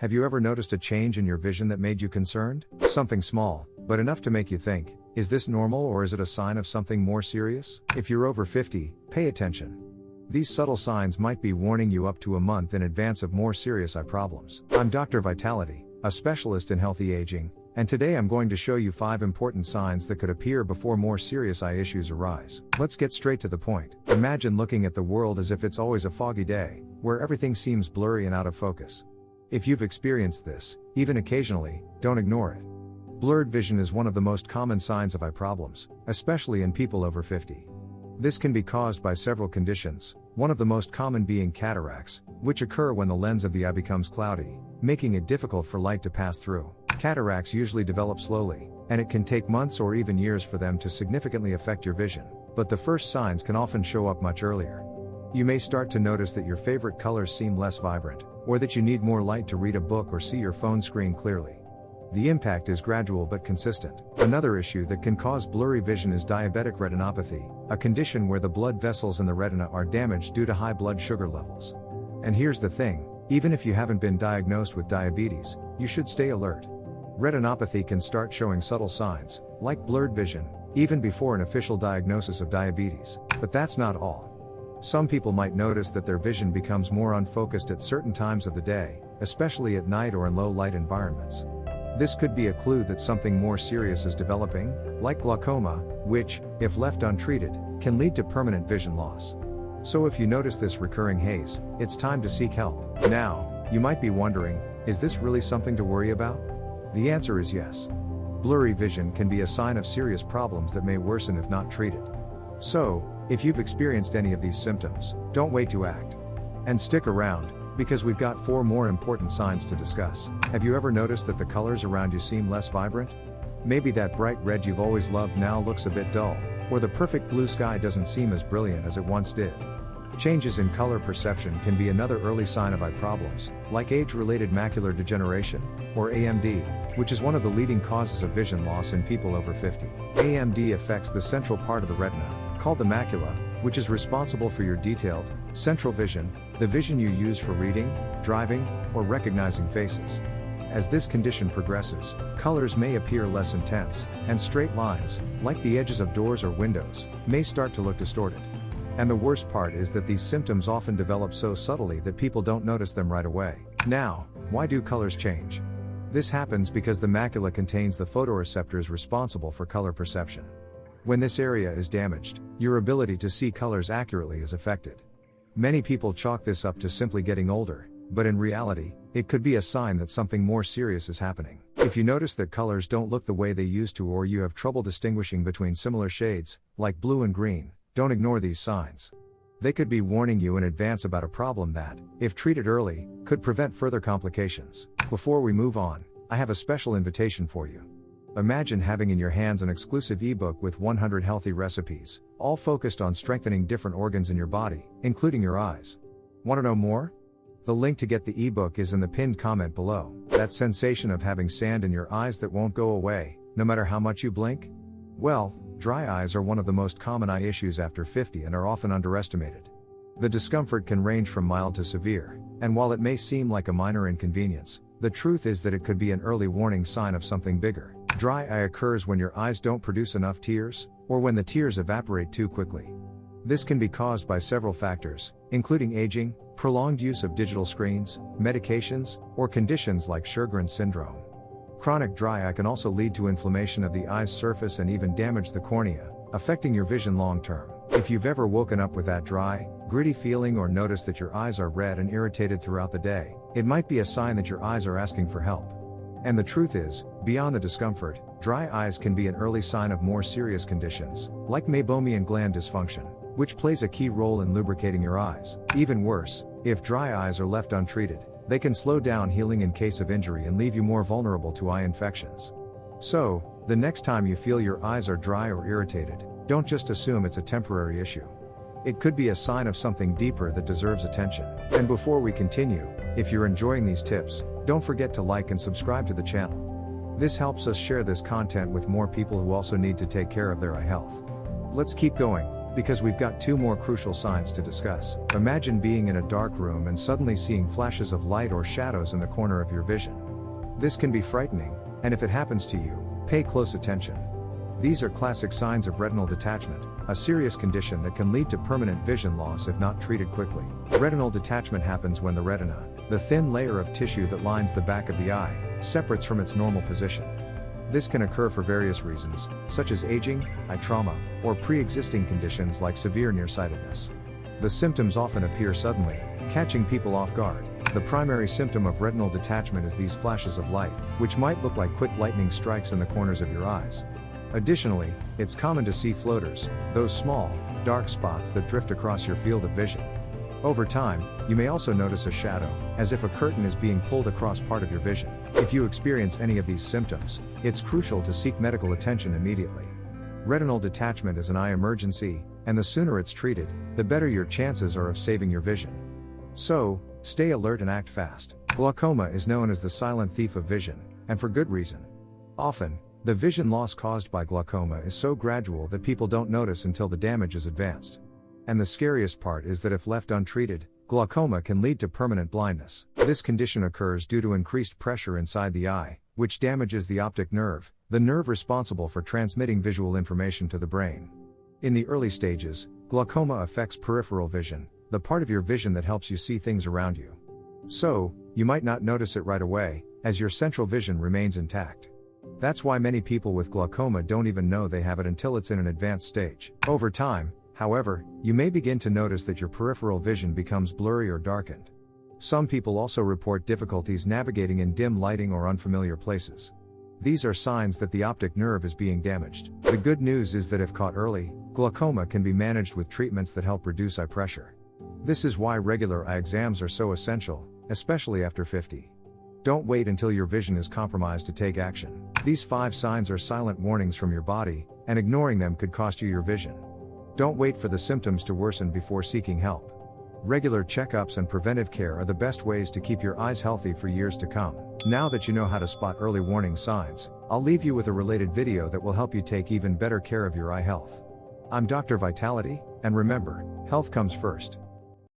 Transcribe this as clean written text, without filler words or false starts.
Have you ever noticed a change in your vision that made you concerned? Something small, but enough to make you think, is this normal or is it a sign of something more serious? If you're over 50, pay attention. These subtle signs might be warning you up to a month in advance of more serious eye problems. I'm Dr. Vitality, a specialist in healthy aging, and today I'm going to show you 5 important signs that could appear before more serious eye issues arise. Let's get straight to the point. Imagine looking at the world as if it's always a foggy day, where everything seems blurry and out of focus. If you've experienced this, even occasionally, don't ignore it. Blurred vision is one of the most common signs of eye problems, especially in people over 50. This can be caused by several conditions, one of the most common being cataracts, which occur when the lens of the eye becomes cloudy, making it difficult for light to pass through. Cataracts usually develop slowly, and it can take months or even years for them to significantly affect your vision, but the first signs can often show up much earlier. You may start to notice that your favorite colors seem less vibrant, or that you need more light to read a book or see your phone screen clearly. The impact is gradual but consistent. Another issue that can cause blurry vision is diabetic retinopathy, a condition where the blood vessels in the retina are damaged due to high blood sugar levels. And here's the thing, even if you haven't been diagnosed with diabetes, you should stay alert. Retinopathy can start showing subtle signs, like blurred vision, even before an official diagnosis of diabetes. But that's not all. Some people might notice that their vision becomes more unfocused at certain times of the day, especially at night or in low light environments. This could be a clue that something more serious is developing, like glaucoma, which, if left untreated, can lead to permanent vision loss. So if you notice this recurring haze, it's time to seek help. Now, you might be wondering, is this really something to worry about? The answer is yes. Blurry vision can be a sign of serious problems that may worsen if not treated. So, if you've experienced any of these symptoms, don't wait to act. And stick around, because we've got 4 more important signs to discuss. Have you ever noticed that the colors around you seem less vibrant? Maybe that bright red you've always loved now looks a bit dull, or the perfect blue sky doesn't seem as brilliant as it once did. Changes in color perception can be another early sign of eye problems, like age-related macular degeneration, or AMD, which is one of the leading causes of vision loss in people over 50. AMD affects the central part of the retina, called the macula, which is responsible for your detailed, central vision, the vision you use for reading, driving, or recognizing faces. As this condition progresses, colors may appear less intense, and straight lines, like the edges of doors or windows, may start to look distorted. And the worst part is that these symptoms often develop so subtly that people don't notice them right away. Now, why do colors change? This happens because the macula contains the photoreceptors responsible for color perception. When this area is damaged, your ability to see colors accurately is affected. Many people chalk this up to simply getting older, but in reality, it could be a sign that something more serious is happening. If you notice that colors don't look the way they used to, or you have trouble distinguishing between similar shades, like blue and green, don't ignore these signs. They could be warning you in advance about a problem that, if treated early, could prevent further complications. Before we move on, I have a special invitation for you. Imagine having in your hands an exclusive ebook with 100 healthy recipes, all focused on strengthening different organs in your body, including your eyes. Want to know more? The link to get the ebook is in the pinned comment below. That sensation of having sand in your eyes that won't go away, no matter how much you blink? Well, dry eyes are one of the most common eye issues after 50 and are often underestimated. The discomfort can range from mild to severe, and while it may seem like a minor inconvenience, the truth is that it could be an early warning sign of something bigger. Dry eye occurs when your eyes don't produce enough tears, or when the tears evaporate too quickly. This can be caused by several factors, including aging, prolonged use of digital screens, medications, or conditions like Sjogren's syndrome. Chronic dry eye can also lead to inflammation of the eye's surface and even damage the cornea, affecting your vision long term. If you've ever woken up with that dry, gritty feeling or noticed that your eyes are red and irritated throughout the day, it might be a sign that your eyes are asking for help. And the truth is, beyond the discomfort, dry eyes can be an early sign of more serious conditions, like meibomian gland dysfunction, which plays a key role in lubricating your eyes. Even worse, if dry eyes are left untreated, they can slow down healing in case of injury and leave you more vulnerable to eye infections. So, the next time you feel your eyes are dry or irritated, don't just assume it's a temporary issue. It could be a sign of something deeper that deserves attention. And before we continue, if you're enjoying these tips, don't forget to like and subscribe to the channel. This helps us share this content with more people who also need to take care of their eye health. Let's keep going. because we've got two more crucial signs to discuss. Imagine being in a dark room and suddenly seeing flashes of light or shadows in the corner of your vision. This can be frightening, and if it happens to you, pay close attention. These are classic signs of retinal detachment, a serious condition that can lead to permanent vision loss if not treated quickly. Retinal detachment happens when the retina, the thin layer of tissue that lines the back of the eye, separates from its normal position. This can occur for various reasons, such as aging, eye trauma, or pre-existing conditions like severe nearsightedness. The symptoms often appear suddenly, catching people off guard. The primary symptom of retinal detachment is these flashes of light, which might look like quick lightning strikes in the corners of your eyes. Additionally, it's common to see floaters, those small, dark spots that drift across your field of vision. Over time, you may also notice a shadow, as if a curtain is being pulled across part of your vision. If you experience any of these symptoms, it's crucial to seek medical attention immediately. Retinal detachment is an eye emergency, and the sooner it's treated, the better your chances are of saving your vision. So, stay alert and act fast. Glaucoma is known as the silent thief of vision, and for good reason. Often, the vision loss caused by glaucoma is so gradual that people don't notice until the damage is advanced. And the scariest part is that if left untreated, glaucoma can lead to permanent blindness. This condition occurs due to increased pressure inside the eye, which damages the optic nerve, the nerve responsible for transmitting visual information to the brain. In the early stages, glaucoma affects peripheral vision, the part of your vision that helps you see things around you. So, you might not notice it right away, as your central vision remains intact. That's why many people with glaucoma don't even know they have it until it's in an advanced stage. Over time, however, you may begin to notice that your peripheral vision becomes blurry or darkened. Some people also report difficulties navigating in dim lighting or unfamiliar places. These are signs that the optic nerve is being damaged. The good news is that if caught early, glaucoma can be managed with treatments that help reduce eye pressure. This is why regular eye exams are so essential, especially after 50. Don't wait until your vision is compromised to take action. These 5 signs are silent warnings from your body, and ignoring them could cost you your vision. Don't wait for the symptoms to worsen before seeking help. Regular checkups and preventive care are the best ways to keep your eyes healthy for years to come. Now that you know how to spot early warning signs, I'll leave you with a related video that will help you take even better care of your eye health. I'm Dr. Vitality, and remember, health comes first.